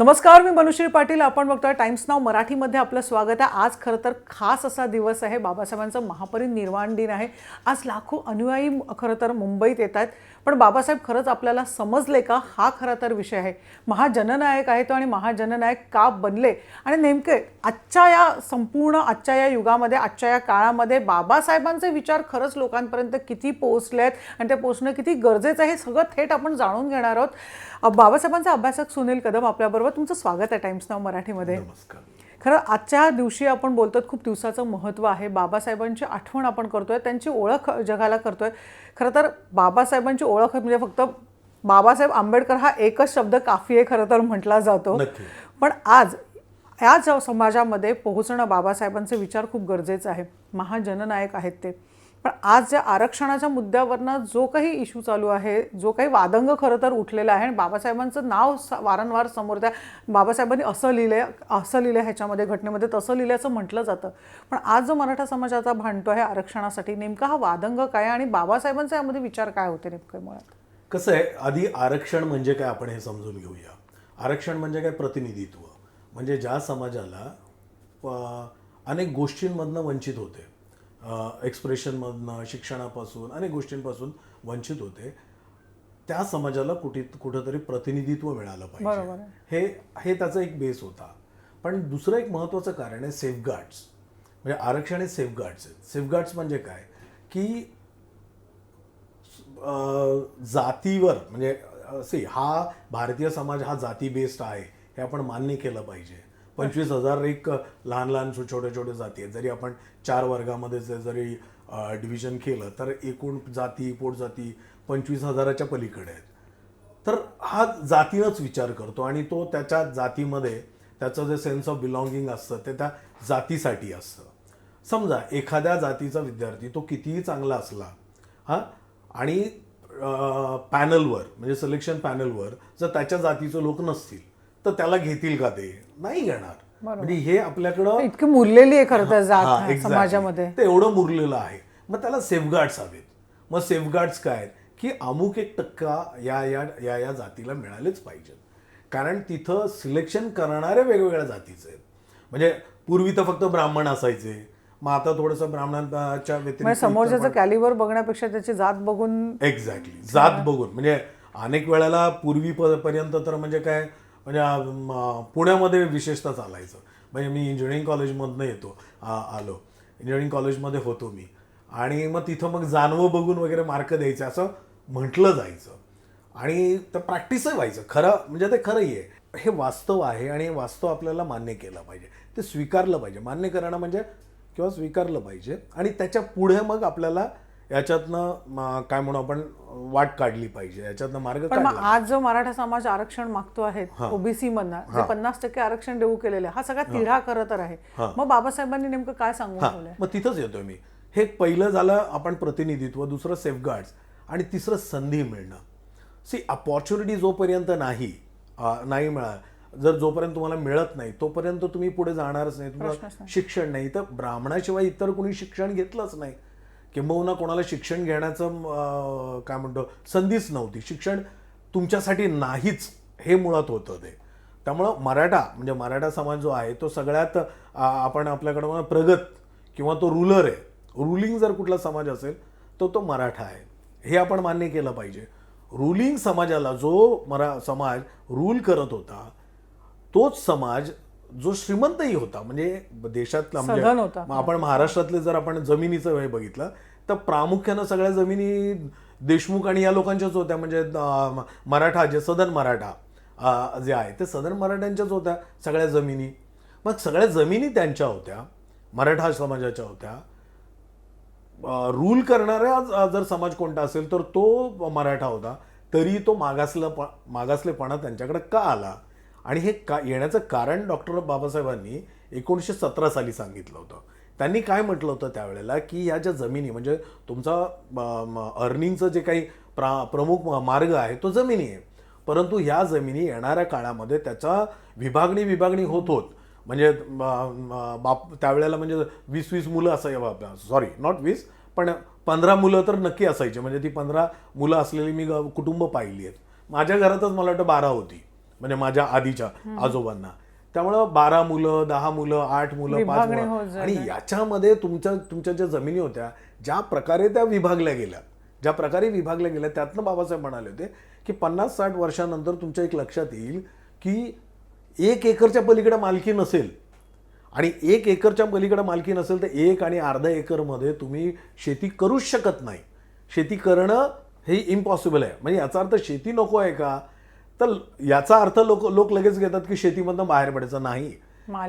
नमस्कार, मी मनुश्री पाटील. आपण बघतोय टाइम्स नाव मराठीमध्ये आपलं स्वागत आहे. आज खरं तर खास असा दिवस आहे. बाबासाहेबांचा महापरिनिर्वाण दिन आहे. आज लाखो अनुयायी खरं तर मुंबईत येत आहेत. पण बाबासाहेब खरंच आपल्याला समजले का, हा खरं तर विषय आहे. महाजननायक आहे तो आणि महाजननायक का बनले आणि नेमके आजच्या या युगामध्ये, आजच्या या काळामध्ये बाबासाहेबांचे विचार खरंच लोकांपर्यंत किती पोहोचले आहेत आणि ते पोहोचणं किती गरजेचं आहे, हे सगळं थेट आपण जाणून घेणार आहोत. बाबासाहेबांचे अभ्यासक सुनील कदम आपल्याबरोबर. तुमचं स्वागत आहे टाइम्स नाव मराठीमध्ये. नमस्कार. खरं आजच्या दिवशी आपण बोलतोय, खूप दिवसाचं महत्त्व आहे. बाबासाहेबांची आठवण आपण करतोय, त्यांची ओळख जगाला करतोय. खरं तर बाबासाहेबांची ओळख म्हणजे फक्त बाबासाहेब आंबेडकर हा एकच शब्द काफी आहे खरं तर म्हटला जातो. पण आज ह्याच समाजामध्ये पोहोचणं बाबासाहेबांचे विचार खूप गरजेचं आहे. महाजननायक आहेत ते. पण आज ज्या आरक्षणाच्या मुद्द्यावरनं जो काही इश्यू चालू आहे, जो काही वादंग खरं तर उठलेला आहे आणि बाबासाहेबांचं नाव वारंवार समोर त्या बाबासाहेबांनी असं लिहिलं ह्याच्यामध्ये घटनेमध्ये तसं लिहिल्याचं म्हटलं जातं. पण आज जो मराठा समाजाचा भांडतो आहे आरक्षणासाठी, नेमका हा वादंग काय आणि बाबासाहेबांचे यामध्ये विचार काय होते नेमकं मुळात? कसं आहे, आधी आरक्षण म्हणजे काय आपण हे समजून घेऊया. आरक्षण म्हणजे काय? प्रतिनिधित्व. म्हणजे ज्या समाजाला अनेक गोष्टींमधनं वंचित होते, एक्सप्रेशनमधनं, शिक्षणापासून, अनेक गोष्टींपासून वंचित होते, त्या समाजाला कुठंतरी प्रतिनिधित्व मिळालं पाहिजे. हे त्याचा एक बेस होता. पण दुसरं एक महत्त्वाचं कारण आहे सेफगार्ड्स. म्हणजे आरक्षण हे सेफगार्ड्स आहेत. सेफगार्ड्स म्हणजे काय की जातीवर, म्हणजे हा भारतीय समाज हा जाती बेस्ड आहे हे आपण मान्य केलं पाहिजे. 25,000 एक लहान लहान छोटे छोटे जाती आहेत. जरी आपण 4 वर्गामध्ये जरी डिव्हिजन केलं तर एकूण जाती, पोटजाती 25,000च्या पलीकडे आहेत. तर हा जातीनंच विचार करतो आणि तो त्याच्या जातीमध्ये त्याचं जे सेन्स ऑफ बिलॉंगिंग असतं ते त्या जातीसाठी असतं. समजा एखाद्या जातीचा विद्यार्थी तो कितीही चांगला असला आणि पॅनलवर, म्हणजे सिलेक्शन पॅनलवर जर त्याच्या जातीचे लोक नसतील तर त्याला घेतील का? ते नाही घेणार. म्हणजे हे आपल्याकडं इतकी मुरलेली आहे खरं तर जात समाजामध्ये, ते एवढं मुरलेलं आहे. मग त्याला सेफगार्ड्स हवेत. मग सेफगार्ड्स काय की अमुक 1% या जातीला मिळालेच पाहिजेत. कारण तिथं सिलेक्शन करणारे वेगवेगळ्या जातीचे आहेत. म्हणजे पूर्वी तर फक्त ब्राह्मण असायचे, मग आता थोडंसं ब्राह्मणांच्या व्यतिरिक्त समोरच्याचं कॅलिबर बघण्यापेक्षा त्याची जात बघून, एक्झॅक्टली जात बघून. म्हणजे अनेक वेळेला पूर्वी पर्यंत तर म्हणजे काय, म्हणजे पुण्यामध्ये विशेषतः चालायचं. म्हणजे मी इंजिनिअरिंग कॉलेजमधनं आलो, इंजिनिअरिंग कॉलेजमध्ये होतो मी, आणि मग तिथं मग जानवं बघून वगैरे मार्क द्यायचं असं म्हटलं जायचं आणि तर प्रॅक्टिसही व्हायचं. खरं म्हणजे ते खरंही आहे. हे वास्तव आहे आणि हे वास्तव आपल्याला मान्य केलं पाहिजे, ते स्वीकारलं पाहिजे. मान्य करणं म्हणजे किंवा स्वीकारलं पाहिजे आणि त्याच्या पुढे मग आपल्याला याच्यातनं काय म्हणू आपण, वाट काढली पाहिजे, याच्यातनं मार्ग काढला. पण आज जो मराठा समाज आरक्षण मागतो आहे ओबीसी मधनं, जे 50% आरक्षण देऊ केलेलं आहे, हा सगळा तिढा खरं तर आहे. मग बाबासाहेबांनी नेमकं काय सांगून ठेवलंय? मग तिथंच येतोय मी. हे पहिलं झालं आपण प्रतिनिधित्व, दुसरं सेफगार्ड्स आणि तिसरं संधी मिळणं. अपॉर्च्युनिटी जोपर्यंत नाही मिळालं, जर जोपर्यंत तुम्हाला मिळत नाही तोपर्यंत तुम्ही पुढे जाणारच नाही. तुम्हाला शिक्षण नाही, तर ब्राह्मणाशिवाय इतर कोणी शिक्षण घेतलंच नाही. किंबहुना कोणाला शिक्षण घेण्याचं काय म्हणतो संधीच नव्हती. शिक्षण तुमच्यासाठी नाहीच, हे मुळात होतं ते. त्यामुळं मराठा समाज जो आहे तो सगळ्यात आपण आपल्याकडं प्रगत किंवा तो रूलर आहे. रुलिंग जर कुठला समाज असेल तर तो मराठा आहे, हे आपण मान्य केलं पाहिजे. रुलिंग समाजाला जो समाज रूल करत होता तोच समाज जो श्रीमंतही होता, म्हणजे देशातला, म्हणजे आपण महाराष्ट्रातले जर आपण जमिनीचं हे बघितलं तर प्रामुख्यानं सगळ्या जमिनी देशमुख आणि या लोकांच्याच होत्या. म्हणजे मराठा, जे सदन मराठा जे आहे ते सदन मराठ्यांच्याच होत्या सगळ्या जमिनी. मग सगळ्या जमिनी त्यांच्या होत्या, मराठा समाजाच्या होत्या. रूल करणारा जर समाज कोणता असेल तर तो मराठा होता. तरी तो मागासलेपणा त्यांच्याकडे का आला? आणि हे येण्याचं कारण डॉक्टर बाबासाहेबांनी 1917 साली सांगितलं होतं. त्यांनी काय म्हटलं होतं त्यावेळेला की या ज्या जमिनी, म्हणजे तुमचा अर्निंगचं जे काही प्रमुख मार्ग आहे तो जमिनी आहे, परंतु ह्या जमिनी येणाऱ्या काळामध्ये त्याचा विभागणी होत. म्हणजे त्यावेळेला म्हणजे 20 मुलं असायची, सॉरी नॉट 20 पण 15 मुलं तर नक्की असायची. म्हणजे ती 15 मुलं असलेली मी कुटुंब पाहिली आहेत. माझ्या घरातच मला वाटतं 12 होती. म्हणजे माझ्या आधीच्या आजोबांना. त्यामुळं 12 मुलं, 10 मुलं, 8 मुलं, 5 विभागणी मुलं, होत जाते. आणि याच्यामध्ये तुमच्या ज्या जमिनी होत्या ज्या प्रकारे त्या विभागल्या गेल्या, त्यातनं बाबासाहेब म्हणाले होते की 50-60 वर्षानंतर तुमच्या एक लक्षात येईल की 1 एकरच्या पलीकडे मालकी नसेल, आणि 1 एकरच्या पलीकडे मालकी नसेल तर 1 आणि अर्धा एकरमध्ये तुम्ही शेती करूच शकत नाही. शेती करणं हे इम्पॉसिबल आहे. म्हणजे याचा अर्थ शेती नको आहे का, तर याचा अर्थ लोक लगेच घेतात की शेतीमधनं बाहेर पडायचं नाही.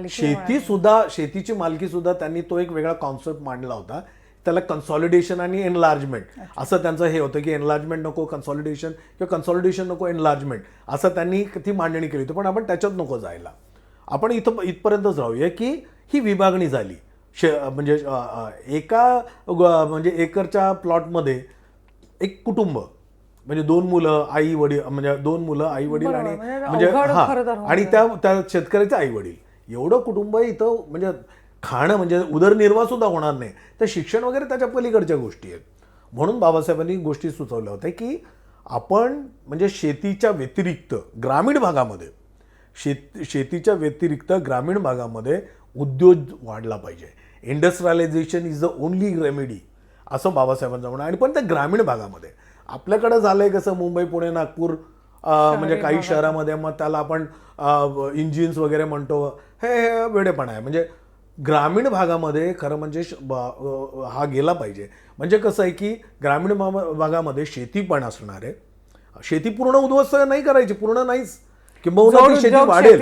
शेतीची मालकी सुद्धा त्यांनी तो एक वेगळा कॉन्सेप्ट मांडला होता. त्याला कन्सॉलिडेशन आणि एनलार्जमेंट असं त्यांचं हे होतं की एनलार्जमेंट नको कन्सॉलिडेशन, किंवा कन्सॉलिडेशन नको एनलार्जमेंट, असं त्यांनी ती मांडणी केली होती. पण आपण त्याच्यात नको जायला, आपण इथपर्यंतच राहूया की ही विभागणी झाली. म्हणजे म्हणजे एकरच्या प्लॉटमध्ये एक कुटुंब, म्हणजे 2 मुलं आई वडील, म्हणजे 2 मुलं आई वडील आणि म्हणजे आणि त्या शेतकऱ्याचे आई वडील, एवढं कुटुंब इथं म्हणजे खाणं म्हणजे उदरनिर्वाह सुद्धा होणार नाही. तर शिक्षण वगैरे त्याच्या पलीकडच्या गोष्टी आहेत. म्हणून बाबासाहेबांनी गोष्टी सुचवल्या होत्या की आपण म्हणजे शेतीच्या व्यतिरिक्त ग्रामीण भागामध्ये शेतीच्या व्यतिरिक्त ग्रामीण भागामध्ये उद्योग वाढला पाहिजे. Industrialisation is the only remedy, असं बाबासाहेबांचं म्हणणं. आणि पण त्या ग्रामीण भागामध्ये आपल्याकडे झालंय कसं, मुंबई, पुणे, नागपूर म्हणजे काही शहरामध्ये मग त्याला आपण इंजिन्स वगैरे म्हणतो, हे वेडेपणा आहे. म्हणजे ग्रामीण भागामध्ये खरं म्हणजे हा गेला पाहिजे. म्हणजे कसं आहे की ग्रामीण भागामध्ये शेती पण असणार आहे. शेती पूर्ण उद्ध्वस्त नाही करायची, पूर्ण नाहीच, किंबहुना ती शेती वाढेल.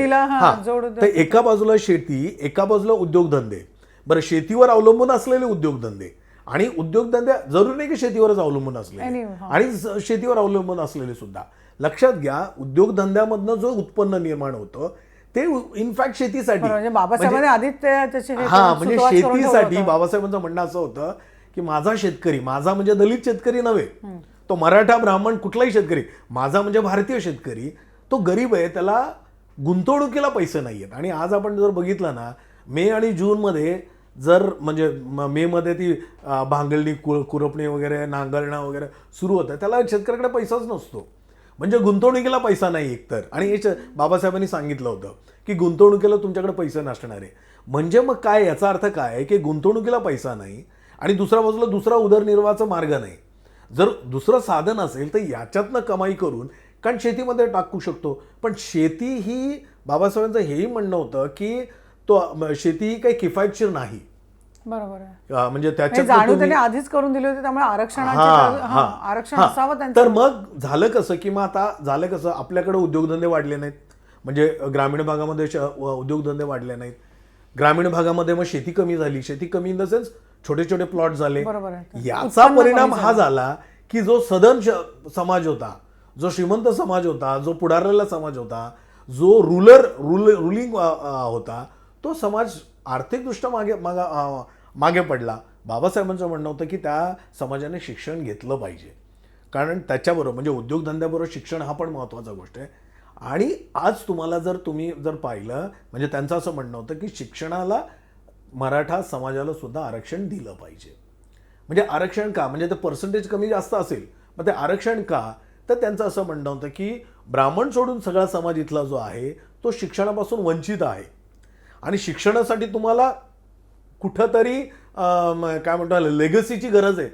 तर एका बाजूला शेती, एका बाजूला उद्योगधंदे. बरं, शेतीवर अवलंबून असलेले उद्योगधंदे आणि उद्योगधंदे जरूर नाही की शेतीवरच अवलंबून असलेले, आणि शेतीवर अवलंबून असलेले सुद्धा. लक्षात घ्या, उद्योगधंद्यामधनं जो उत्पन्न निर्माण होतं ते इनफॅक्ट शेतीसाठी, म्हणजे शेतीसाठी बाबासाहेबांचं म्हणणं असं होतं की माझा शेतकरी, माझा म्हणजे दलित शेतकरी नव्हे, तो मराठा, ब्राह्मण, कुठलाही शेतकरी, माझा म्हणजे भारतीय शेतकरी, तो गरीब आहे, त्याला गुंतवणुकीला पैसे नाही आहेत. आणि आज आपण जर बघितलं ना, मे आणि जूनमध्ये जर म्हणजे मे मध्ये ती भांगलणी, खुरपणी वगैरे, नांगरणं वगैरे सुरू होतं, त्याला शेतकऱ्याकडे पैसाच नसतो. म्हणजे गुंतवणुकीला पैसा नाही एकतर. आणि हे बाबासाहेबांनी सांगितलं होतं की गुंतवणुकीला तुमच्याकडे पैसे नसणार आहे. म्हणजे मग काय, याचा अर्थ काय आहे की गुंतवणुकीला पैसा नाही आणि दुसऱ्या बाजूला दुसरा उदरनिर्वाहाचा मार्ग नाही. जर दुसरं साधन असेल तर याच्यातनं कमाई करून, कारण शेतीमध्ये टाकू शकतो. पण शेती ही, बाबासाहेबांचं हेही म्हणणं होतं की तो शेती ही काही किफायतशीर नाही. बरोबर आहे. म्हणजे त्याच्यात आधीच करून दिले होते, त्यामुळे आरक्षण असावं त्यांचं. तर मग झालं कसं की मग आता झालं कसं, आपल्याकडे उद्योगधंदे वाढले नाहीत, म्हणजे ग्रामीण भागामध्ये उद्योगधंदे वाढले नाहीत. ग्रामीण भागामध्ये मग शेती कमी झाली, शेती कमी इन द सेन्स छोटे छोटे प्लॉट झाले. याचा परिणाम हा झाला की जो सदन समाज होता, जो श्रीमंत समाज होता, जो पुढारलेला समाज होता, जो रुलिंग होता, तो समाज आर्थिकदृष्ट्या मागे पडला. बाबासाहेबांचं म्हणणं होतं की त्या समाजाने शिक्षण घेतलं पाहिजे, कारण त्याच्याबरोबर म्हणजे उद्योगधंद्याबरोबर शिक्षण हा पण महत्त्वाचा गोष्ट आहे. आणि आज तुम्ही जर पाहिलं, म्हणजे त्यांचं असं म्हणणं होतं की शिक्षणाला मराठा समाजाला सुद्धा आरक्षण दिलं पाहिजे. म्हणजे आरक्षण का, म्हणजे ते पर्सेंटेज कमी जास्त असेल, मग ते आरक्षण का, तर त्यांचं असं म्हणणं होतं की ब्राह्मण सोडून सगळा समाज इथला जो आहे तो शिक्षणापासून वंचित आहे. आणि शिक्षणासाठी तुम्हाला कुठंतरी काय म्हणतो लेगसीची गरज आहे.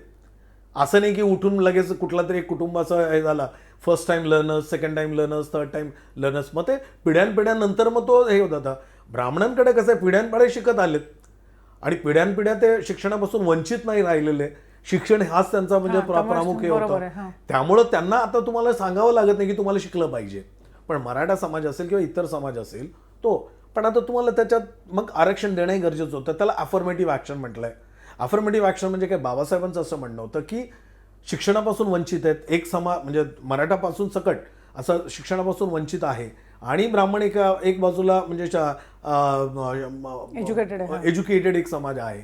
असं नाही की उठून लगेच कुठला तरी एक कुटुंबाचं हे झाला, first time learners, second time learners, third time learners, मग ते पिढ्यानपिढ्यानंतर मग तो हे होत होता. ब्राह्मणांकडे कसं आहे, पिढ्यानपिढ्या शिकत आलेत आणि पिढ्यानपिढ्या ते शिक्षणापासून वंचित नाही राहिलेले. शिक्षण हाच त्यांचा म्हणजे प्रामुख्य होता. त्यामुळं त्यांना आता तुम्हाला सांगावं लागत नाही की तुम्हाला शिकलं पाहिजे. पण मराठा समाज असेल किंवा इतर समाज असेल तो, पण आता तुम्हाला त्याच्यात मग आरक्षण देणंही गरजेचं होतं. त्याला अफर्मेटिव्ह ॲक्शन म्हटलंय. अफर्मेटिव्ह ॲक्शन म्हणजे काय, बाबासाहेबांचं असं म्हणणं होतं की शिक्षणापासून वंचित आहेत एक समाज, म्हणजे मराठापासून सकट असं शिक्षणापासून वंचित आहे, आणि ब्राह्मण एक बाजूला म्हणजे एज्युकेटेड एक समाज आहे.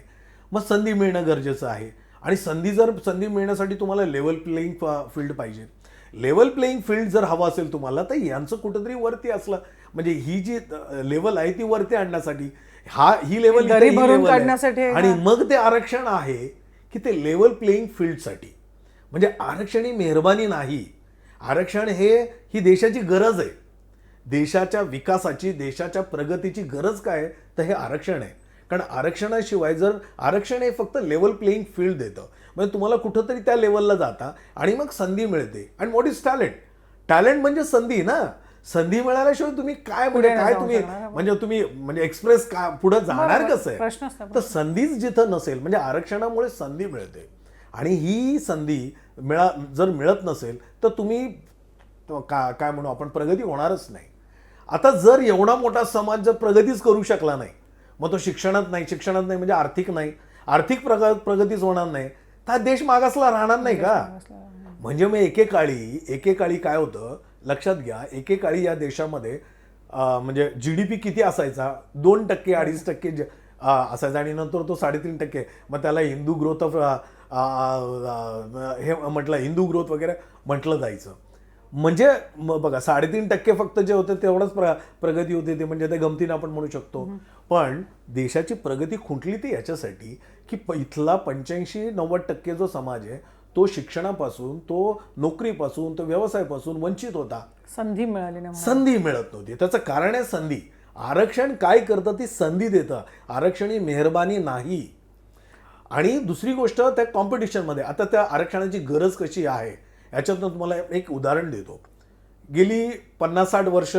मग संधी मिळणं गरजेचं आहे. आणि संधी मिळण्यासाठी तुम्हाला लेवल प्लेइंग फील्ड पाहिजे. लेवल प्लेइंग फील्ड जर हवं असेल तुम्हाला, तर यांचं कुठंतरी वरती असलं, म्हणजे ही जी लेवल आहे ती वरती आणण्यासाठी, ही लेवल काढण्यासाठी, आणि मग ते आरक्षण आहे की ते लेवल प्लेइंग फील्डसाठी. म्हणजे आरक्षण ही मेहरबानी नाही, आरक्षण ही देशाची गरज आहे. देशाच्या विकासाची, देशाच्या प्रगतीची गरज काय आहे, तर हे आरक्षण आहे. कारण आरक्षणाशिवाय जर आरक्षण हे फक्त लेवल प्लेईंग फील्ड देतं, म्हणजे तुम्हाला कुठंतरी त्या लेवलला जाता आणि मग संधी मिळते. आणि व्हॉट इज टॅलेंट? टॅलेंट म्हणजे संधी ना. संधी मिळाल्याशिवाय तुम्ही काय म्हणजे पुढे काय जाऊ तुम्ही शकणार. म्हणजे तुम्ही म्हणजे एक्सप्रेस का पुढे जाणार बरोबर. कसं आहे? प्रश्नच नाही. तर संधीच जिथं नसेल, म्हणजे आरक्षणामुळे संधी मिळते आणि ही संधी जर मिळत नसेल तर तुम्ही काय म्हणू आपण, प्रगती होणारच नाही. आता जर एवढा मोठा समाज जर प्रगतीच करू शकला नाही, मग तो शिक्षणात नाही म्हणजे आर्थिक प्रगतीच होणार नाही, तर हा देश मागासला राहणार नाही का? म्हणजे मग एकेकाळी काय होतं लक्षात घ्या, एकेकाळी या देशामध्ये म्हणजे GDP किती असायचा, 2% 2.5% असायचा आणि नंतर तो 3.5%. मग त्याला हिंदू ग्रोथ ऑफ हे म्हटलं, हिंदू ग्रोथ वगैरे म्हटलं जायचं. म्हणजे मग बघा 3.5% फक्त जे होते तेवढंच प्रगती होती, ते म्हणजे ते गमतीनं आपण म्हणू शकतो. पण देशाची प्रगती खुंटली ती याच्यासाठी की इथला 85-90% जो समाज आहे तो शिक्षणापासून, तो नोकरीपासून, तो व्यवसायापासून वंचित होता. संधी मिळाली नाही. संधी मिळत नव्हती. त्याचं कारण आहे संधी. आरक्षण काय करतं, ती संधी देतं. आरक्षण ही मेहरबानी नाही. आणि दुसरी गोष्ट त्या कॉम्पिटिशनमध्ये, आता त्या आरक्षणाची गरज कशी आहे याच्यातनं तुम्हाला एक उदाहरण देतो. गेली 50-60 वर्ष,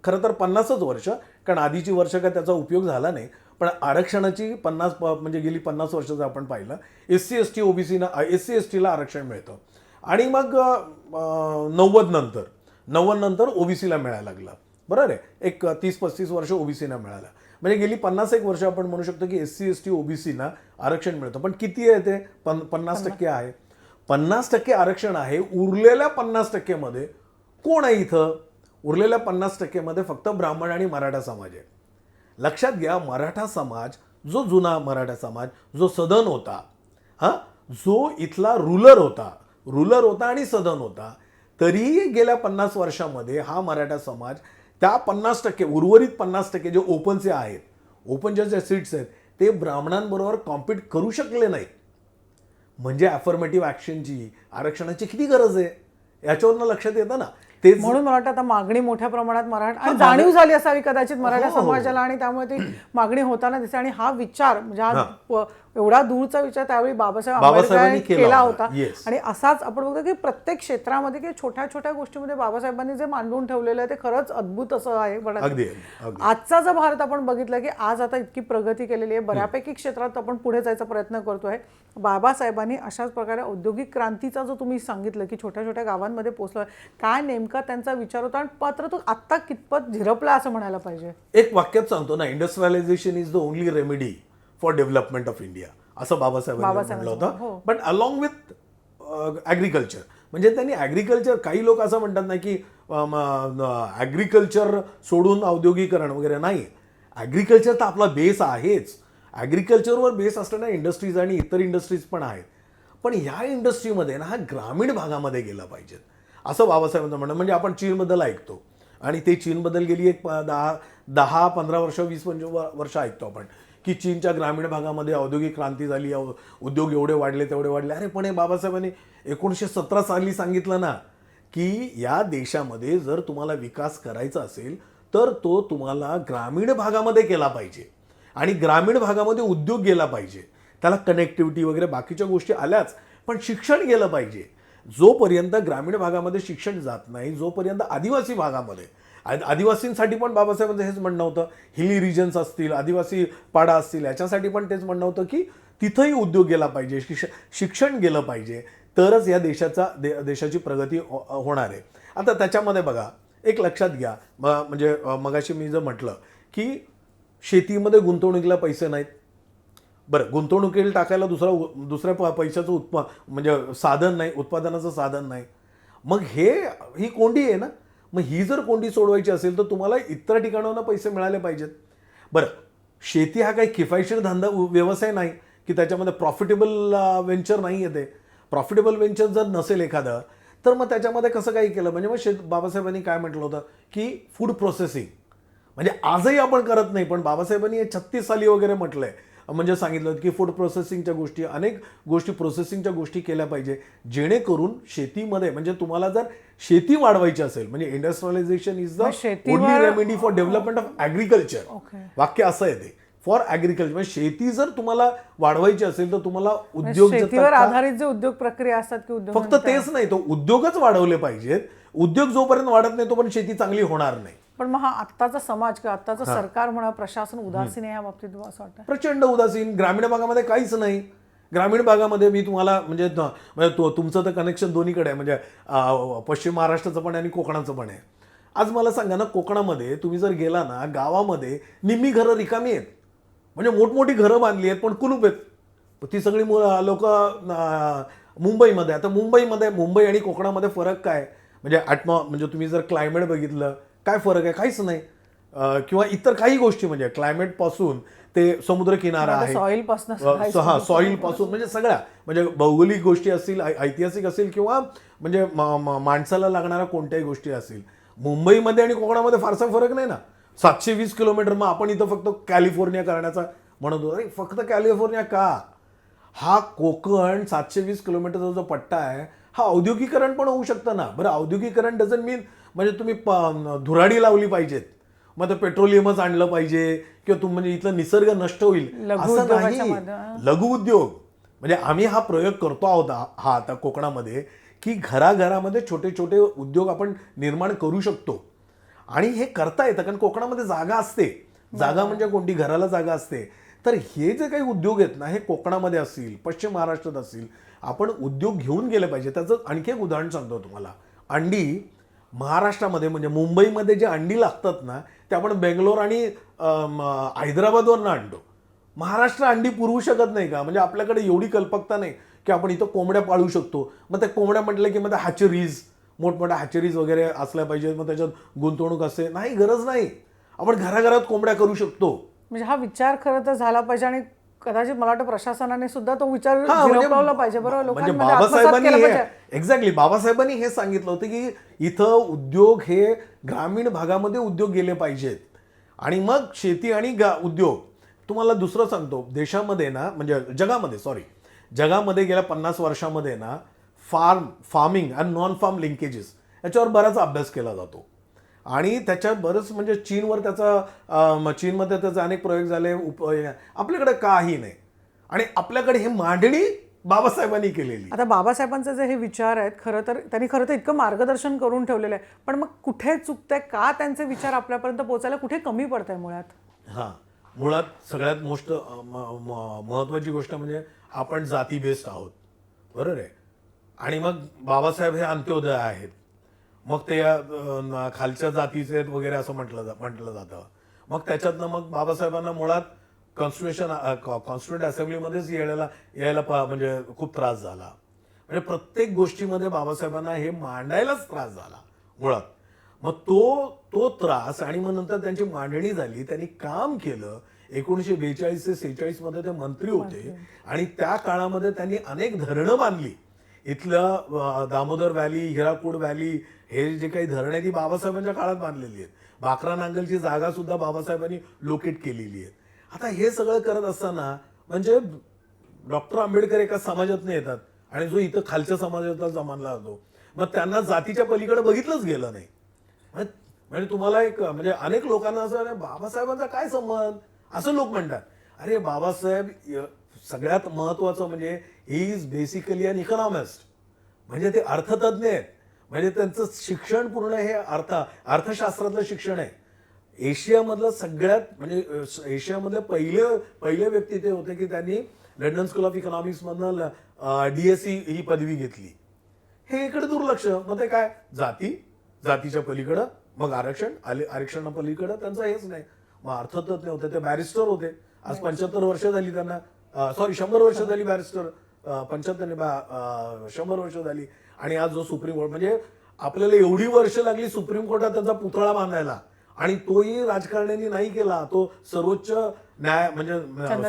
खरं तर 50च वर्ष, कारण आधीची वर्ष काय त्याचा उपयोग झाला नाही, पण आरक्षणाची म्हणजे गेली 50 वर्ष जर आपण पाहिलं, SC ST OBCना SC ST ला आरक्षण मिळतं आणि मग 90 नंतर OBCला मिळायला लागलं. बरोबर आहे, एक 30-35 वर्ष OBCना मिळालं. म्हणजे गेली 51 वर्ष आपण म्हणू शकतो की SC ST OBCना आरक्षण मिळतं. पण किती आहे ते? 50% आहे. 50% आरक्षण आहे. उरलेल्या 50% मध्ये कोण आहे इथं? उरलेल्या 50% मध्ये फक्त ब्राह्मण आणि मराठा समाज आहे. लक्षात घ्या, मराठा समाज, जो जुना मराठा समाज, जो सदन होता, जो इथला रूलर होता आणि सदन होता, तरीही गेल्या 50 वर्षामध्ये हा मराठा समाज त्या 50%, उर्वरित 50% जे ओपनचे आहेत, ओपनच्या ज्या सीट्स आहेत, ते ब्राह्मणांबरोबर कॉम्पीट करू शकले नाहीत. म्हणजे अफर्मेटिव्ह ऍक्शनची, आरक्षणाची किती गरज आहे याच्यावरनं लक्षात येतं ना. तेच म्हणून मला वाटतं आता मागणी मोठ्या प्रमाणात मराठा आणि जाणीव झाली असावी कदाचित मराठा समाजाला, आणि त्यामुळे ती मागणी होताना दिसते. आणि हा विचार म्हणजे हा एवढा दूरचा विचार त्यावेळी बाबासाहेब आंबेडकरांनी केला होता. आणि असाच आपण बघतो की प्रत्येक क्षेत्रामध्ये की छोट्या छोट्या गोष्टीमध्ये बाबासाहेबांनी जे मांडून ठेवलेलं आहे ते खरंच अद्भुत असं आहे. पण आजचा जो भारत आपण बघितला की आज आता इतकी प्रगती केलेली आहे, बऱ्यापैकी क्षेत्रात आपण पुढे जायचा प्रयत्न करतोय. बाबासाहेबांनी अशाच प्रकारे औद्योगिक क्रांतीचा जो तुम्ही सांगितलं की छोट्या छोट्या गावांमध्ये पोहोचलं, काय नेमका त्यांचा विचार होता आणि मात्र तो आत्ता कितपत झिरपला असं म्हणायला पाहिजे. एक वाक्यात सांगतो ना, industrialisation is the only remedy for development of India, असं बाबासाहेबांनी म्हटलं होतं. बट अलॉंग विथ ॲग्रिकल्चर, म्हणजे त्यांनी ॲग्रिकल्चर, काही लोक असं म्हणतात ना की ॲग्रिकल्चर सोडून औद्योगिकरण वगैरे नाही. ॲग्रिकल्चर तर आपला बेस आहेच. ॲग्रिकल्चरवर बेस असलेल्या इंडस्ट्रीज आणि इतर इंडस्ट्रीज पण आहेत. पण ह्या इंडस्ट्रीमध्ये ना हा ग्रामीण भागामध्ये गेला पाहिजेत असं बाबासाहेबांचं म्हणणं. म्हणजे आपण चीनबद्दल ऐकतो आणि ते चीनबद्दल गेली एक 10-15 वर्ष, 20-25 वर्ष ऐकतो आपण की चीनच्या ग्रामीण भागामध्ये औद्योगिक क्रांती झाली, उद्योग एवढे वाढले तेवढे वाढले. अरे पण हे बाबासाहेबांनी 1917 साली सांगितलं ना की या देशामध्ये जर तुम्हाला विकास करायचा असेल तर तो तुम्हाला ग्रामीण भागामध्ये केला पाहिजे आणि ग्रामीण भागामध्ये उद्योग गेला पाहिजे. त्याला कनेक्टिव्हिटी वगैरे बाकीच्या गोष्टी आल्याच, पण शिक्षण गेलं पाहिजे. जोपर्यंत ग्रामीण भागामध्ये शिक्षण जात नाही, जोपर्यंत आदिवासी भागामध्ये, आदिवासींसाठी पण बाबासाहेबांचं हेच म्हणणं होतं, हिली रिजन्स असतील, आदिवासी पाडा असतील, याच्यासाठी पण तेच म्हणणं होतं की तिथंही उद्योग गेला पाहिजे, शिक्षण गेलं पाहिजे, तरच या देशाची प्रगती होणार आहे. आता त्याच्यामध्ये बघा, एक लक्षात घ्या, म्हणजे मगाशी मी जर म्हटलं की शेतीमध्ये गुंतवणुकीला पैसे नाहीत. बरं, गुंतवणुकीला टाकायला दुसऱ्या पैशाचं म्हणजे साधन नाही, उत्पादनाचं साधन नाही. मग ही कोंडी आहे ना. मग ही जर कोंडी सोडवायची असेल तर तुम्हाला इतर ठिकाणांना पैसे मिळाले पाहिजेत. बरं, शेती हा काही किफायतशीर धंदा व्यवसाय नाही की त्याच्यामध्ये प्रॉफिटेबल व्हेंचर नाही येते. प्रॉफिटेबल व्हेंचर जर नसेल एखादं, तर मग त्याच्यामध्ये कसं काही केलं. म्हणजे मग बाबासाहेबांनी काय म्हटलं होतं की फूड प्रोसेसिंग, म्हणजे आजही आपण करत नाही, पण बाबासाहेबांनी 36 साली वगैरे म्हटलंय म्हणजे सांगितलं की फूड प्रोसेसिंगच्या गोष्टी, अनेक गोष्टी प्रोसेसिंगच्या गोष्टी केल्या पाहिजे, जेणेकरून शेतीमध्ये म्हणजे तुम्हाला जर शेती वाढवायची असेल म्हणजे इंडस्ट्रियलायझेशन इज द मग शेतीवर- only remedy for development of agriculture. Okay. वाक्य असं आहे ते, फॉर ॲग्रिकल्चर. म्हणजे शेती जर तुम्हाला वाढवायची असेल तर तुम्हाला म्हणजे उद्योग शेतीवर आधारित जे उद्योग प्रक्रिया असतात की उद्योग फक्त तेच नाही, तो उद्योगच वाढवले पाहिजेत. उद्योग जोपर्यंत वाढत नाही तोपर्यंत शेती चांगली होणार नाही. पण मग हा आत्ताचा समाज किंवा आत्ताचं सरकार म्हणा प्रशासन उदासीन आहे या बाबतीत असं वाटतं? प्रचंड उदासीन. ग्रामीण भागामध्ये काहीच नाही. ग्रामीण भागामध्ये मी तुम्हाला म्हणजे तुमचं तर कनेक्शन दोन्हीकडे आहे, म्हणजे पश्चिम महाराष्ट्राचं पण आहे आणि कोकणाचं पण आहे. आज मला सांगा ना, कोकणामध्ये तुम्ही जर गेला ना, गावामध्ये निम्मी घरं रिकामी आहेत. म्हणजे मोठमोठी घरं बांधली आहेत पण कुलूप आहेत. ती सगळी लोक मुंबईमध्ये. आता मुंबई आणि कोकणामध्ये फरक काय म्हणजे म्हणजे तुम्ही जर क्लायमेट बघितलं काय फरक आहे? काहीच नाही. किंवा इतर काही गोष्टी म्हणजे क्लायमेट पासून ते समुद्र किनारा आहे, सॉइल पासून सॉइल पासून म्हणजे सगळ्या म्हणजे भौगोलिक गोष्टी असतील, ऐतिहासिक असतील किंवा म्हणजे माणसाला लागणाऱ्या कोणत्याही गोष्टी असतील. मुंबईमध्ये आणि कोकणामध्ये फारसा फरक नाही ना. 720 किलोमीटर. मग आपण इथं फक्त कॅलिफोर्निया करण्याचा म्हणत होतो. अरे फक्त कॅलिफोर्निया का? हा कोकण 720 किलोमीटरचा जो पट्टा आहे हा औद्योगिकरण पण होऊ शकतं ना. बरं, औद्योगिकरण डझंट मीन म्हणजे तुम्ही धुराडी लावली पाहिजेत, मग ते पेट्रोलियमच आणलं पाहिजे किंवा तुम्ही म्हणजे इथलं निसर्ग नष्ट होईल असं नाही. लघु उद्योग म्हणजे आम्ही हा प्रयोग करतो आहोत हा आता कोकणामध्ये की घराघरामध्ये छोटे छोटे उद्योग आपण निर्माण करू शकतो आणि हे करता येतं कारण कोकणामध्ये जागा असते. जागा म्हणजे कोणती? घराला जागा असते. तर हे जे काही उद्योग आहेत ना हे कोकणामध्ये असतील, पश्चिम महाराष्ट्रात असतील, आपण उद्योग घेऊन गेले पाहिजे. त्याचं आणखी एक उदाहरण सांगतो तुम्हाला. अंडी महाराष्ट्रामध्ये म्हणजे मुंबईमध्ये जे अंडी लागतात ना ते आपण बेंगलोर आणि हैदराबादवरनं आणतो. महाराष्ट्र अंडी पुरवू शकत नाही का? म्हणजे आपल्याकडे एवढी कल्पकता नाही की आपण इथं कोंबड्या पाळू शकतो. मग त्या कोंबड्या म्हटलं की मग त्या हॅचरीज, मोठमोठ्या हॅचरीज वगैरे असल्या पाहिजेत. मग त्याच्यात गुंतवणूक असते नाही, गरज नाही. आपण घराघरात कोंबड्या करू शकतो. म्हणजे हा विचार खरं तर झाला पाहिजे आणि कदाचित मला वाटतं प्रशासनाने सुद्धा तो विचार म्हणजे झिरवला पाहिजे. बरोबर, म्हणजे लोकांमध्ये आत्मसात केलं पाहिजे. एक्झॅक्टली बाबासाहेबांनी हे सांगितलं होतं की इथं उद्योग हे ग्रामीण भागामध्ये उद्योग गेले पाहिजेत आणि मग शेती आणि उद्योग. तुम्हाला दुसरं सांगतो, देशामध्ये ना म्हणजे जगामध्ये गेल्या 50 वर्षामध्ये ना फार्मिंग आणि नॉन फार्म लिंकेजेस याच्यावर बराच अभ्यास केला जातो आणि त्याच्यात बरंच म्हणजे चीनमध्ये त्याचे अनेक प्रयोग झाले. आपल्याकडे काही नाही आणि आपल्याकडे हे मांडणी बाबासाहेबांनी केलेली. आता बाबासाहेबांचे जे हे विचार आहेत त्यांनी खरं तर इतकं मार्गदर्शन करून ठेवलेलं आहे, पण मग कुठे चुकतंय का? त्यांचे विचार आपल्यापर्यंत पोहोचायला कुठे कमी पडतंय मुळात? मुळात सगळ्यात महत्वाची गोष्ट म्हणजे आपण जाती बेस्ड आहोत, बरोबर आहे. आणि मग बाबासाहेब हे अंत्योदय आहेत, मग ते खालच्या जातीचे वगैरे असं म्हटलं जातं. मग त्याच्यातनं मग बाबासाहेबांना मुळात कॉन्स्टिट्यूंट असेंब्लीमध्येच यायला म्हणजे खूप त्रास झाला. म्हणजे प्रत्येक गोष्टीमध्ये बाबासाहेबांना हे मांडायलाच त्रास झाला मुळात. मग तो त्रास आणि मग नंतर त्यांची मांडणी झाली, त्यांनी काम केलं. 1942 ते 46 मध्ये ते मंत्री होते आणि त्या काळामध्ये त्यांनी अनेक धरणं बांधली. इथलं दामोदर व्हॅली, हिराकूड व्हॅली हे जे काही धरणं आहेत ती बाबासाहेबांच्या काळात बांधलेली आहेत. भाकरा नांगलची जागा सुद्धा बाबासाहेबांनी लोकेट केलेली आहे. आता हे सगळं करत असताना म्हणजे डॉक्टर आंबेडकर एका समाजातून येतात आणि जो इथं खालच्या समाजाचा मानला जातो, मग त्यांना जातीच्या पलीकडे बघितलंच गेलं नाही. म्हणजे तुम्हाला म्हणजे अनेक लोकांना असं बाबासाहेबांचा काय संबंध असं लोक म्हणतात. अरे बाबासाहेब सगळ्यात महत्वाचं म्हणजे he is basically an economist, म्हणजे ते अर्थतज्ञ आहेत. म्हणजे त्यांचं शिक्षण पूर्ण हे अर्थशास्त्रातलं शिक्षण आहे. एशियामधलं सगळ्यात म्हणजे एशियामधले पहिले व्यक्ती ते होते की त्यांनी लंडन स्कूल ऑफ इकॉनॉमिक्स मधनं DSc ही पदवी घेतली. हे इकडे दुर्लक्ष. मग ते काय जातीच्या पलीकडं, मग आरक्षणा पलीकडं त्यांचं हेच नाही. मग अर्थतज्ञ होते, ते बॅरिस्टर होते. आज 75 वर्ष झाली त्यांना, 100 वर्ष झाली बॅरिस्टर, 100 वर्ष झाली. आणि आज जो सुप्रीम कोर्ट म्हणजे आपल्याला एवढी वर्ष लागली सुप्रीम कोर्टात त्यांचा पुतळा बांधायला आणि तोही राजकारण्यांनी नाही केला. तो सर्वोच्च न्याय म्हणजे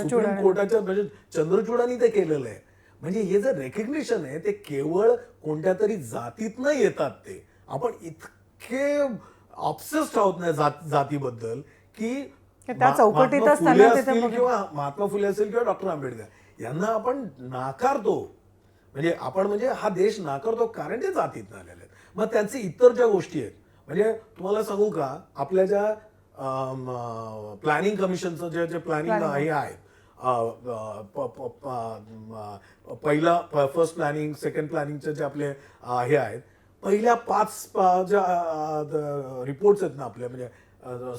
सुप्रीम कोर्टाच्या म्हणजे चंद्रचूडांनी ते केलेलं आहे. म्हणजे हे जे रेकग्निशन आहे ते केवळ कोणत्या तरी जातीतनं येतात. ते आपण इतके ऑब्सेस्ड आहोत ना जातीबद्दल की त्या चौकटीतच महात्मा त्यांना फुले तिथे असतील बघ- किंवा महात्मा फुले असेल किंवा डॉक्टर आंबेडकर यांना आपण नाकारतो. म्हणजे आपण म्हणजे हा देश नाकारतो कारण ते जातीत आलेले आहेत. मग त्यांचे इतर ज्या गोष्टी आहेत, म्हणजे तुम्हाला सांगू का, आपल्या ज्या प्लॅनिंग कमिशनचं जे प्लॅनिंग हे आहेत, पहिला फर्स्ट प्लॅनिंग सेकंड प्लॅनिंगचे जे आपले हे आहेत, पहिल्या 5 ज्या रिपोर्ट्स आहेत ना आपल्या, म्हणजे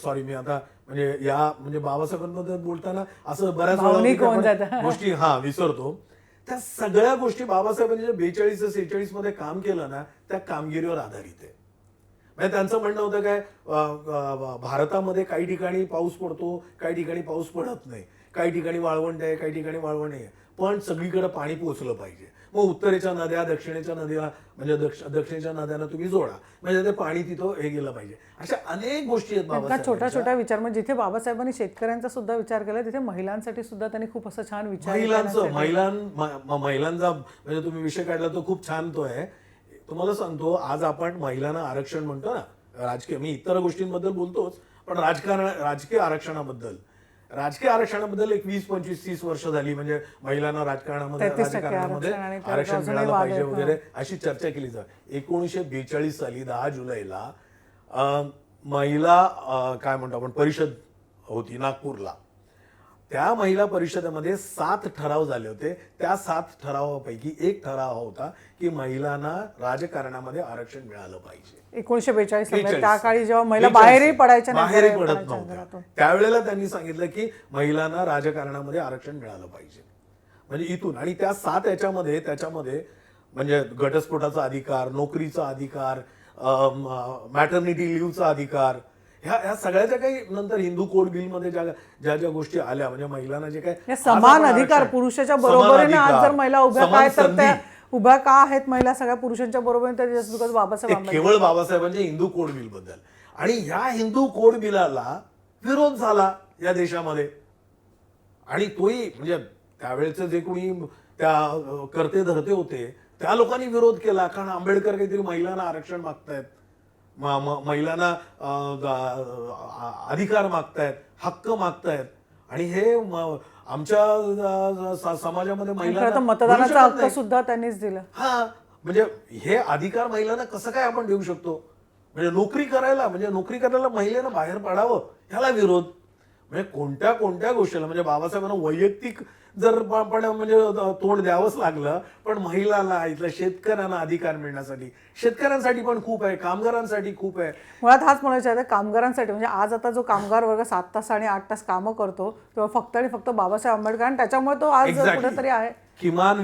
सॉरी मी आता म्हणजे या म्हणजे बाबासाहेबांबद्दल बोलताना असं बऱ्याच भावनिक होऊन वेळा जातं. आपण गोष्टी विसरतो. त्या सगळ्या गोष्टी बाबासाहेबांनी जे 42-46 मध्ये काम केलं ना, त्या कामगिरीवर आधारित आहे. म्हणजे त्यांचं म्हणणं होतं काय, भारतामध्ये काही ठिकाणी पाऊस पडतो, काही ठिकाणी पाऊस पडत नाही, काही ठिकाणी वाळवंट आहे, काही ठिकाणी वाळवंट नाही, पण सगळीकडे पाणी पोहोचलं पाहिजे. मग उत्तरेच्या नद्या दक्षिणेच्या नदीला म्हणजे दक्षिणेच्या नद्यांना तुम्ही जोडा, म्हणजे ते पाणी तिथं हे गेलं पाहिजे. अशा अनेक गोष्टी आहेत त्यांचा छोटा बाबासाहेबांच्या. छोटा विचार, म्हणजे जिथे बाबासाहेबांनी शेतकऱ्यांचा सुद्धा विचार केला तिथे महिलांसाठी सुद्धा त्यांनी खूप असं छान विचार महिलांचा म्हणजे तुम्ही विषय काढला तो खूप छान तो आहे. तुम्हाला सांगतो, आज आपण महिलांना आरक्षण म्हणतो ना, राजकीय, मी इतर गोष्टींबद्दल बोलतोच, पण राजकीय आरक्षणाबद्दल एक 20-25-30 वर्ष झाली, म्हणजे महिलांना 33% राजकारणामध्ये आरक्षण आणि आरक्षण अजूनही मिळालं वाद पाहिजे आहेत. वगैरे अशी चर्चा केली जाते. 1942 साली 10 जुलैला महिला काय म्हणतो आपण परिषद होती नागपूरला. त्या महिला परिषदेमध्ये 7 ठराव झाले होते. त्या 7 ठरावापैकी एक ठराव होता की महिलांना राजकारणामध्ये आरक्षण मिळालं पाहिजे. 1942 मध्ये 42. त्या काळी जेव्हा महिला बाहेरही पडायच्या नाही, बाहेरही घरात पडत पडायच्या नव्हत्या, घरातून. त्यावेळेला त्यांनी सांगितलं की महिलांना राजकारणामध्ये आरक्षण मिळालं पाहिजे. म्हणजे इथून आणि त्या 7 त्याच्यामध्ये म्हणजे घटस्फोटाचा अधिकार, नोकरीचा अधिकार, मॅटर्निटी लिव्हचा अधिकार, ह्या सगळ्याच्या काही नंतर हिंदू कोड बिल मध्ये ज्या गोष्टी आल्या, म्हणजे महिलांना जे काय या समान अधिकार पुरुषाच्या बरोबरीने आज जर महिला उभ्या काय तर त्या उभ्या का आहेत महिला सगळ्या पुरुषांच्या बरोबरीने, तर जस्ट बिकॉज बाबासाहेब आंबेडकर. केवळ बाबासाहेबांच्या हिंदू कोड बिल बद्दल. आणि ह्या हिंदू कोड बिलाला विरोध झाला या देशामध्ये. आणि तोही म्हणजे त्यावेळेचे जे कोणी त्या करते धरते होते त्या लोकांनी विरोध केला, कारण आंबेडकर काहीतरी महिलांना आरक्षण मागतायत, महिलांना अधिकार मागतायत, हक्क मागतायत. आणि हे आमच्या समाजामध्ये महिलांना मतदानाचा हक्क सुद्धा त्यांनीच दिला. म्हणजे हे अधिकार महिलांना कसं काय आपण देऊ शकतो. म्हणजे नोकरी करायला महिलेनं बाहेर पडावं, ह्याला विरोध. म्हणजे कोणत्या गोष्टीला म्हणजे बाबासाहेबांना वैयक्तिक जर पण म्हणजे तोंड द्यावंच लागलं, पण महिलांना इथल्या शेतकऱ्यांना अधिकार मिळण्यासाठी, शेतकऱ्यांसाठी पण खूप आहे, कामगारांसाठी खूप आहे. मुळात हाच म्हणायचं आहे कामगारांसाठी. म्हणजे आज आता जो कामगार वर्ग 7 तास आणि 8 तास कामं करतो तेव्हा फक्त आणि फक्त बाबासाहेब आंबेडकर, आणि त्याच्यामुळे तो आज कुठेतरी आहे. किमान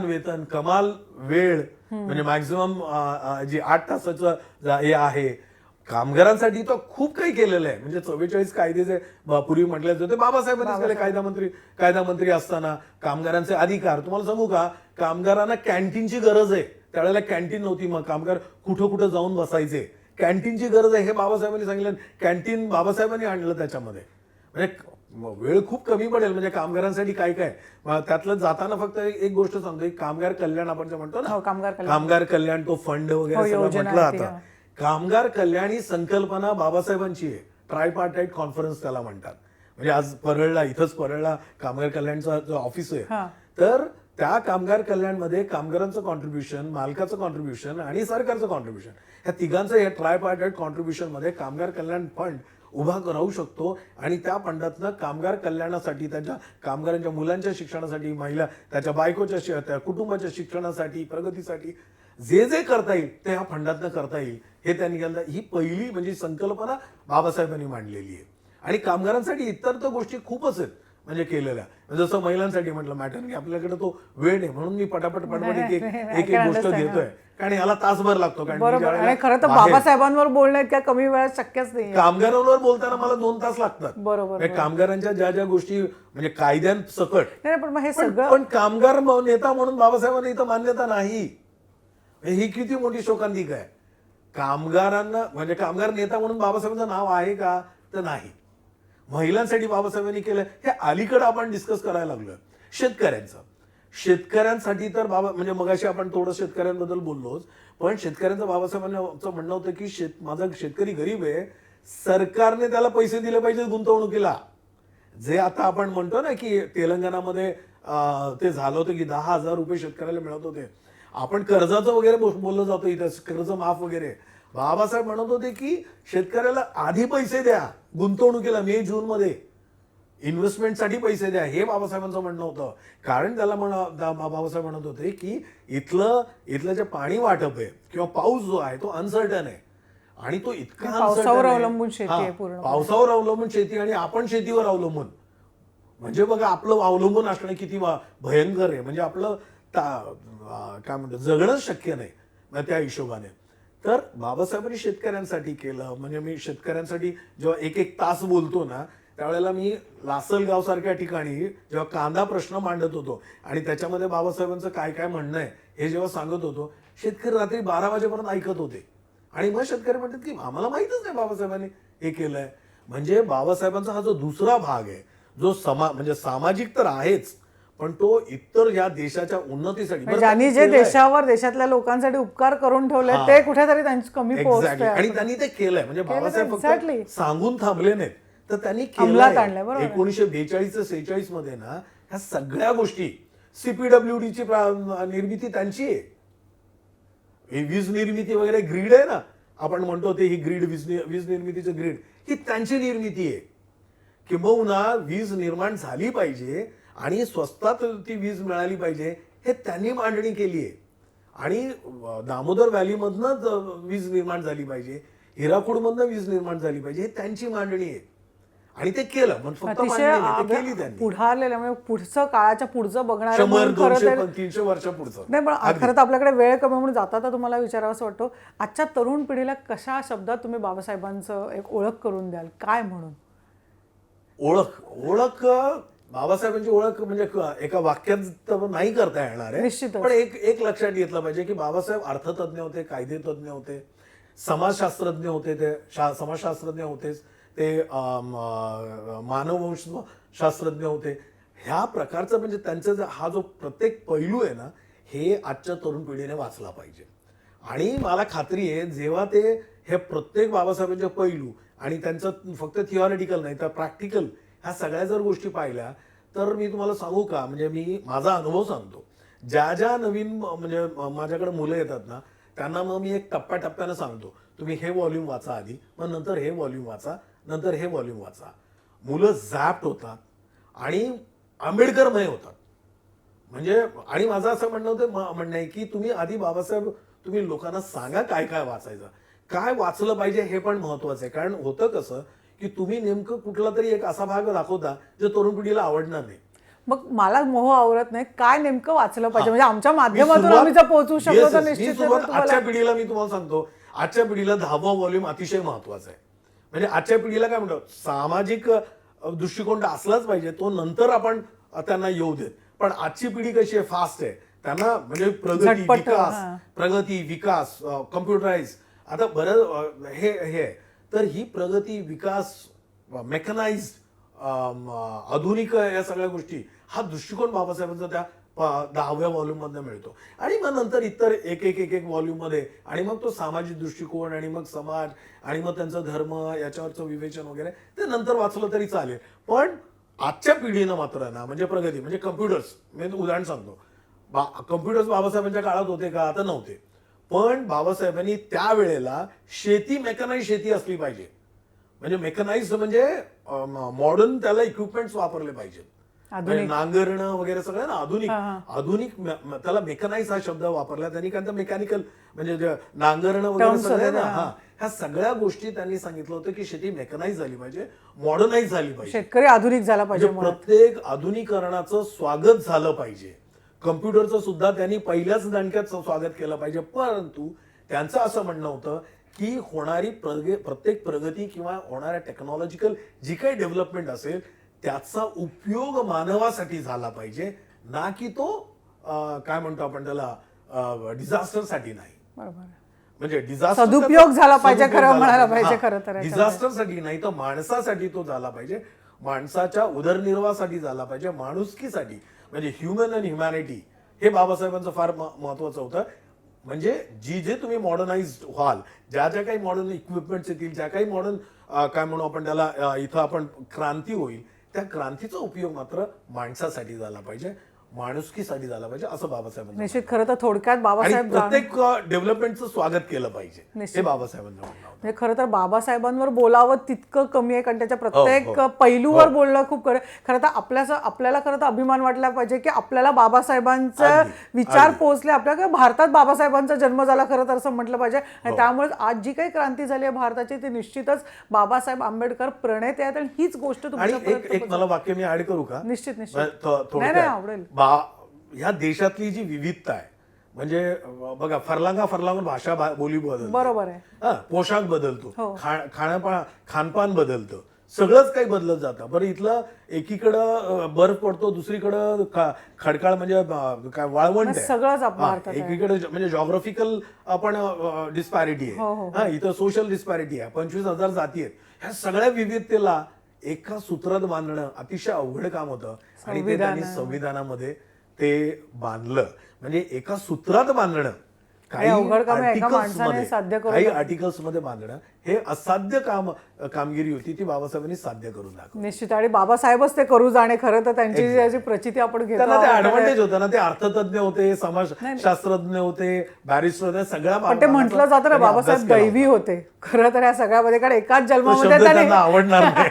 वेतन, कमाल वेळ, म्हणजे मॅक्झिमम जी 8 तासाचं हे आहे. कामगारांसाठी तर खूप काही केलेलं आहे. म्हणजे 44 कायदे जे पूर्वी म्हटले जाते बाबासाहेबांनीच केले. कायदा मंत्री असताना कामगारांचे अधिकार. तुम्हाला सांगू का, कामगारांना कॅन्टीनची गरज आहे. त्यावेळेला कॅन्टीन नव्हती, मग कामगार कुठं जाऊन बसायचे. कॅन्टीनची गरज आहे हे बाबासाहेबांनी सांगितलं. कॅन्टीन बाबासाहेबांनी आणलं त्याच्यामध्ये. म्हणजे वेळ खूप कमी पडेल. म्हणजे कामगारांसाठी काय त्यातलं जाताना फक्त एक गोष्ट सांगतो, कामगार कल्याण आपण जे म्हणतो ना, कामगार कल्याण तो फंड वगैरे सगळं म्हटलं आता. कामगार कल्याण ही संकल्पना बाबासाहेबांची आहे. ट्रायपार्टाईट कॉन्फरन्स त्याला म्हणतात. म्हणजे आज परळला कामगार कल्याणचं जो ऑफिस आहे, तर त्या कामगार कल्याणमध्ये कामगारांचं कॉन्ट्रीब्युशन, मालकाचं कॉन्ट्रीब्युशन आणि सरकारचं कॉन्ट्रीब्युशन, ह्या तिघांचं हे ट्रायपार्टाईट कॉन्ट्रीब्युशन मध्ये कामगार कल्याण फंड उभा राहू शकतो. आणि त्या फंडातनं कामगार कल्याणासाठी, त्यांच्या कामगारांच्या मुलांच्या शिक्षणासाठी, महिला त्याच्या बायकोच्या त्या कुटुंबाच्या शिक्षणासाठी, प्रगतीसाठी जे करता येईल ते ह्या फंडातनं करता येईल हे त्यांनी केलं. ही पहिली म्हणजे संकल्पना बाबासाहेबांनी मांडलेली आहे. आणि कामगारांसाठी इतर तर गोष्टी खूपच आहेत म्हणजे केलेल्या. जसं महिलांसाठी म्हटलं मॅटर्निटी, आपल्याकडे तो वेळ नाही म्हणून मी पटापट एक गोष्ट घेतोय, कारण याला तासभर लागतो. आणि खरं तर बाबासाहेबांवर बोलणं इतक्या कमी वेळात शक्यच नाही. कामगारांवर बोलताना मला 2 तास लागतात. बरोबर. कामगारांच्या ज्या गोष्टी म्हणजे कायद्यांसकट, पण मग हे सगळं पण कामगार नेता म्हणून बाबासाहेबांना इथं मान्यता नाही. ही किती मोठी शोकांतिक आहे. कामगारांना म्हणजे कामगार नेता म्हणून बाबासाहेबांचं नाव आहे का, तर नाही. महिलांसाठी बाबासाहेबांनी केलं हे अलीकडे आपण डिस्कस करायला लागलोय. शेतकऱ्यांसाठी तर म्हणजे मगाशी आपण थोडं शेतकऱ्यांबद्दल बोललोच, पण शेतकऱ्यांचं बाबासाहेबांचं म्हणणं होतं की माझा शेतकरी गरीब आहे, सरकारने त्याला पैसे दिले पाहिजे गुंतवणुकीला. जे आता आपण म्हणतो ना की तेलंगणामध्ये ते झालं होतं की 10,000 रुपये शेतकऱ्याला मिळत होते. आपण कर्जाचं वगैरे बोललं जातं इथं, कर्ज माफ वगैरे. बाबासाहेब म्हणत होते की शेतकऱ्याला आधी पैसे द्या गुंतवणुकीला, मे जून मध्ये इन्व्हेस्टमेंटसाठी पैसे द्या, हे बाबासाहेबांचं म्हणणं होतं. कारण त्याला बाबासाहेब म्हणत होते की इथलं जे पाणी वाटप आहे किंवा पाऊस जो आहे तो अनसर्टन आहे आणि तो इतका पावसावर अवलंबून शेती आहे पूर्ण. पावसावर अवलंबून शेती आणि आपण शेतीवर अवलंबून. म्हणजे बघा आपलं अवलंबून असणं किती भयंकर आहे. म्हणजे आपलं काय म्हणतो जगणंच शक्य नाही त्या हिशोबाने. तर बाबासाहेबांनी शेतकऱ्यांसाठी केलं. म्हणजे मी शेतकऱ्यांसाठी जेव्हा एक एक तास बोलतो ना त्यावेळेला मी लासलगाव सारख्या ठिकाणी जेव्हा कांदा प्रश्न मांडत होतो आणि त्याच्यामध्ये बाबासाहेबांचं काय काय म्हणणं आहे हे जेव्हा सांगत होतो, शेतकरी रात्री 12 वाजेपर्यंत ऐकत होते. आणि मग शेतकरी म्हणतात की आम्हाला माहितच नाही बाबासाहेबांनी हे केलंय. म्हणजे बाबासाहेबांचा हा जो दुसरा भाग आहे जो म्हणजे सामाजिक तर आहेच, पण तो इतर या देशाच्या उन्नतीसाठी ज्यांनी जे देशावर देशातल्या लोकांसाठी उपकार करून ठेवले ते कुठेतरी त्यांची कमी पोहोचते. आणि त्यांनी ते केलंय. म्हणजे बाबासाहेब फक्त सांगून थांबले नाहीत तर त्यांनी अंमलात आणलंय. बरोबर. 1942-46 मध्ये ना ह्या सगळ्या गोष्टी, सीपीडब्ल्यूडीची निर्मिती त्यांची आहे. ही वीज निर्मिती वगैरे ग्रीड आहे ना आपण म्हणतो ते, ही ग्रीड वीज निर्मितीचं ग्रीड ही त्यांची निर्मिती आहे. किंबहुना वीज निर्माण झाली पाहिजे आणि स्वस्तात ती वीज मिळाली पाहिजे हे त्यांनी मांडणी केली आहे. आणि दामोदर व्हॅलीमधनं वीज निर्माण झाली पाहिजे, हिराकूडमधनं वीज निर्माण झाली पाहिजे हे त्यांची मांडणी आहे. आणि ते केलं. फक्त केली त्यांनी. पुढारलेलं म्हणजे पुढचं काळाच्या पुढचं बघणार 100-200-300 वर्षापुढचं. नाही, पण खरं तर आपल्याकडे वेळ कमी म्हणून जाता तर तुम्हाला विचारावं असं वाटतं, आजच्या तरुण पिढीला कशा शब्दात तुम्ही बाबासाहेबांचं एक ओळख करून द्याल, काय म्हणून? ओळख बाबासाहेबांची ओळख म्हणजे एका वाक्यात नाही करता येणार आहे. निश्चितच. पण एक लक्षात घेतलं पाहिजे की बाबासाहेब अर्थतज्ञ होते, कायदेतज्ञ होते, समाजशास्त्रज्ञ होते, ते समाजशास्त्रज्ञ होतेच, ते मानववंश शास्त्रज्ञ होते. ह्या प्रकारचं म्हणजे त्यांचा हा जो प्रत्येक पैलू आहे ना हे आजच्या तरुण पिढीने वाचला पाहिजे. आणि मला खात्री आहे जेव्हा ते हे प्रत्येक बाबासाहेबांचे पैलू आणि त्यांचं फक्त थिओरिटिकल नाही तर प्रॅक्टिकल ह्या सगळ्या जर गोष्टी पाहिल्या तर मी तुम्हाला सांगू का, म्हणजे मी माझा अनुभव सांगतो. ज्या नवीन म्हणजे माझ्याकडे मुलं येतात ना त्यांना मग मी एक टप्प्याटप्प्यानं सांगतो, तुम्ही हे व्हॉल्यूम वाचा आधी, मग नंतर हे व्हॉल्यूम वाचा, नंतर हे व्हॉल्यूम वाचा. मुलं झॅप्ट होतात आणि आंबेडकरमय होतात. म्हणजे आणि माझं असं म्हणणं आहे की तुम्ही आधी बाबासाहेब तुम्ही लोकांना सांगा काय काय वाचायचं, काय वाचलं पाहिजे हे पण महत्वाचं आहे. कारण होतं कसं की तुम्ही नेमकं कुठला तरी एक असा भाग दाखवता जे तरुण पिढीला आवडणार नाही. मग मला मोह आवरत नाही, काय नेमकं वाचलं पाहिजे म्हणजे आमच्या माध्यमातून आम्ही जर पोहोचू शकलो तर निश्चित. आजच्या पिढीला मी तुम्हाला सांगतो, आजच्या पिढीला 10वा व्हॉल्यूम अतिशय महत्वाचा आहे. म्हणजे आजच्या पिढीला काय म्हणतो सामाजिक दृष्टिकोन असलाच पाहिजे, तो नंतर आपण त्यांना येऊ देत. पण आजची पिढी कशी आहे, फास्ट आहे. त्यांना म्हणजे प्रगती विकास कम्प्युटराइज आता बरं हे तर ही प्रगती विकास मेकनाइज आधुनिक या सगळ्या गोष्टी हा दृष्टिकोन बाबासाहेबांचा त्या 10व्या व्हॉल्यूम मधनं मिळतो. आणि मग नंतर इतर एक व्हॉल्यूम मध्ये आणि मग तो सामाजिक दृष्टिकोन आणि मग समाज आणि मग त्यांचा धर्म याच्यावरचं विवेचन वगैरे ते नंतर वाचलं तरी चालेल. पण आजच्या पिढीनं मात्र ना म्हणजे प्रगती म्हणजे कम्प्युटर्स, मी उदाहरण सांगतो, कम्प्युटर्स बाबासाहेबांच्या काळात होते का, आता नव्हते. पण बाबासाहेबांनी त्यावेळेला शेती मेकनाइज शेती असली पाहिजे. म्हणजे मेकनाइज म्हणजे मॉडर्न त्याला इक्विपमेंट्स वापरले पाहिजेत. नांगरणं वगैरे सगळं ना आधुनिक त्याला मेकनाइज हा शब्द वापरला त्यांनी. कारण मेकॅनिकल म्हणजे नांगरणं वगैरे सगळं ना ह्या सगळ्या गोष्टी त्यांनी सांगितलं होतं की शेती मेकनाइज झाली पाहिजे, मॉडर्नाइज झाली पाहिजे, शेतकरी आधुनिक झाला पाहिजे, प्रत्येक आधुनिकरणाचं स्वागत झालं पाहिजे. कम्प्युटरचं सुद्धा त्यांनी पहिल्याच दणक्यात स्वागत केलं पाहिजे. परंतु त्यांचं असं म्हणणं होतं की होणारी प्रत्येक प्रगती किंवा होणाऱ्या टेक्नॉलॉजिकल जी काही डेव्हलपमेंट असेल त्याचा उपयोग मानवासाठी झाला पाहिजे, ना की तो काय म्हणतो आपण त्याला डिझास्टर साठी नाही. म्हणजे डिझास्टर सदुपयोग झाला पाहिजे खरं म्हणायला पाहिजे. खरं तर डिझास्टर साठी नाही तर माणसासाठी तो झाला पाहिजे, माणसाच्या उदरनिर्वाहासाठी झाला पाहिजे, माणुसकीसाठी म्हणजे ह्युमन अँड ह्युमॅनिटी हे बाबासाहेबांचं फार महत्वाचं होतं. म्हणजे जे तुम्ही मॉडर्नाइज व्हाल, ज्या काही मॉडर्न इक्विपमेंट्स येतील, ज्या काही मॉडर्न काय म्हणू आपण त्याला, इथं आपण क्रांती होईल, त्या क्रांतीचा उपयोग मात्र माणसासाठी झाला पाहिजे, माणुसकीसाठी झाला पाहिजे, असं बाबासाहेबांचं निश्चित. खरं तर थोडक्यात आणि बाबासाहेब प्रत्येक डेव्हलपमेंटचं स्वागत केलं पाहिजे, निश्चित. हे बाबासाहेबांचं म्हणणं होतं. म्हणजे खरं तर बाबासाहेबांवर बोलावं तितकं कमी आहे, कारण त्याच्या प्रत्येक हो. पैलूवर बोलणं खूप खरं तर आपल्याला खरं तर अभिमान वाटला पाहिजे की आपल्याला बाबासाहेबांचा अगदी, विचार अगदी. पोहोचले, आपल्या भारतात बाबासाहेबांचा जन्म झाला खरं तर असं म्हटलं पाहिजे. आणि त्यामुळे आज जी काही क्रांती झाली आहे भारताची ती निश्चितच बाबासाहेब आंबेडकर प्रणेते आहेत, आणि हीच गोष्ट आणि तुमच्यापर्यंत एक मला वाक्य मी ऍड करू का? निश्चित निश्चित. थोडक्यात, नाही, आवडेल. ह्या देशातली जी विविधता आहे, म्हणजे बघा, फरलांगावर भाषा बोली बदलते, बरोबर आहे. पोशाख बदलतो, हो. खानपान बदलतं, सगळंच काही बदलत जातं. बरं, इथलं एकीकडं बर्फ पडतो, दुसरीकडं खडकाळ म्हणजे काय वाळवंट आहे, सगळंच भारतात आहे. एकीकडे म्हणजे जॉग्राफिकल आपण डिस्पॅरिटी हो, हो, आहे, इथं सोशल डिस्पॅरिटी आहे, 25,000 जाती आहेत. ह्या सगळ्या विविधतेला एका सूत्रात बांधणं अतिशय अवघड काम होतं, आणि ते त्यांनी संविधानामध्ये ते बांधलं. म्हणजे एका सूत्रात बांधणं, काही अवघड काम आहे, एका articles माणसाने मध्ये, साध्य करून काही आर्टिकल्स मध्ये बांधणं, हे असाध्य कामगिरी होती, ती बाबासाहेबांनी साध्य करून दाखवली. निश्चित. आणि बाबासाहेबच ते करू जाणे, खरं तर त्यांची जी प्रचिती आपण घेतो त्यांना ते आहोत, ऍडव्हान्टेज होतं ना, ते अर्थतज्ञ होते, समाजशास्त्रज्ञ होते, बॅरिस्टर होते, सगळ्या पण ते म्हटलं जातं ना बाबासाहेब दैवी होते खरं तर या सगळ्यामध्ये, कारण एकाच जन्मामध्ये त्यांना आवडणार नाही.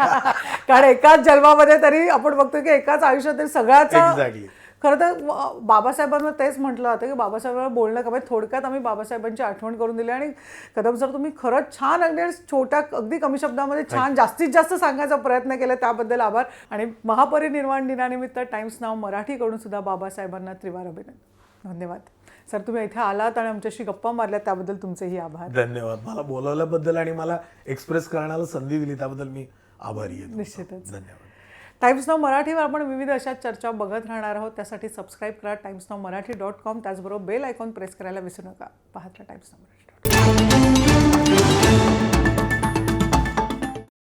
कारण एकाच जन्मामध्ये तरी आपण बघतो की एकाच आयुष्यात सगळ्याचा एक्झॅक्टली. खरं तर बाबासाहेबांवर तेच म्हटलं जातं की बाबासाहेबांवर बोलणं कमी. थोडक्यात आम्ही बाबासाहेबांची आठवण करून दिली. आणि कदम सर, तुम्ही खरंच छान, अगदी छोट्या अगदी कमी शब्दामध्ये छान जास्तीत जास्त सांगायचा प्रयत्न केला, त्याबद्दल आभार. आणि महापरिनिर्वाण दिनानिमित्त टाइम्स नाव मराठीकडून सुद्धा बाबासाहेबांना त्रिवार अभिनंदन. धन्यवाद सर, तुम्ही इथे आलात आणि आमच्याशी गप्पा मारल्या, त्याबद्दल तुमचेही आभार. धन्यवाद. मला बोलवल्याबद्दल आणि मला एक्सप्रेस करण्याला संधी दिली त्याबद्दल मी आभारी आहे. निश्चितच. धन्यवाद. टाइम्स नाव मराठीवर आपण विविध अशा चर्चा बघत राहणार आहोत. त्यासाठी सबस्क्राईब करा timesnowmarathi.com. त्याचबरोबर बेल आयकॉन प्रेस करायला विसरू नका. पाहत राहा टाइम्स नाव मराठी.